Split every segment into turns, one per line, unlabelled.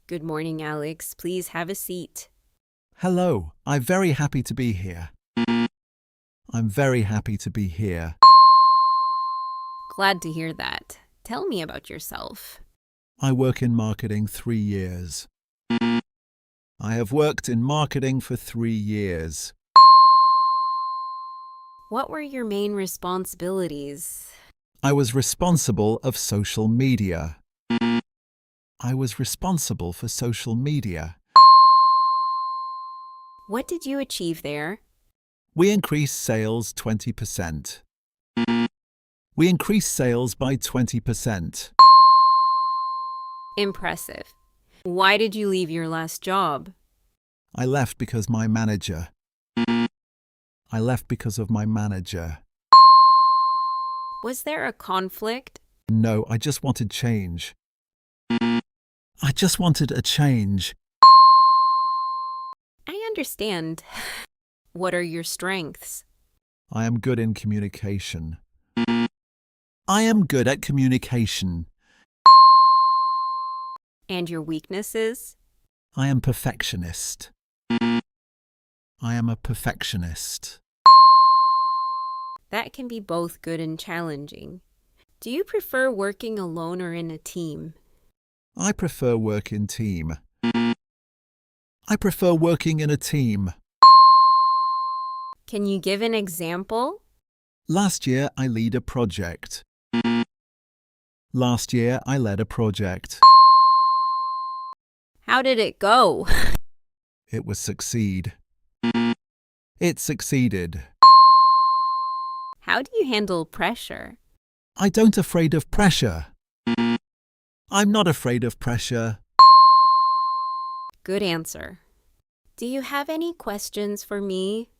Good morning, Alex. Please have a seat.
Hello, I'm very happy to be here. I'm very happy to be here.
Glad to hear that. Tell me about yourself.
I work in marketing 3 years. I have worked in marketing for 3 years.
What were your main responsibilities?
I was responsible of social media. I was responsible for social media.
What did you achieve there?
We increased sales 20%. We increased sales by 20%.
Impressive. Why did you leave your last job?
I left because my manager. I left because of my manager.
Was there a conflict?
No, I just wanted change. I just wanted a change.
I understand. What are your strengths?
I am good in communication. I am good at communication.
And your weaknesses?
I am perfectionist. I am a perfectionist.
That can be both good and challenging. Do you prefer working alone or in a team?
I prefer work in team. I prefer working in a team.
Can you give an example?
Last year I led a project. Last year I led a project.
How did it go?
It was succeed. It succeeded.
How do you handle pressure?
I don't afraid of pressure. I'm not afraid of pressure.
Good answer. Do you have any questions for me?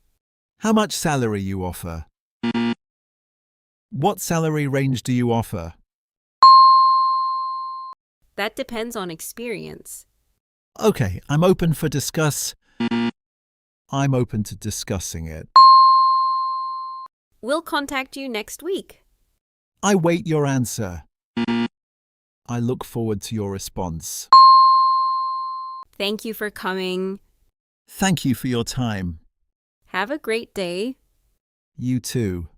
How much salary you offer? What salary range do you offer?
That depends on experience.
Okay, I'm open for discuss. I'm open to discussing it.
We'll contact you next week.
I wait your answer. I look forward to your response.
Thank you for coming.
Thank you for your time.
Have a great day.
You too.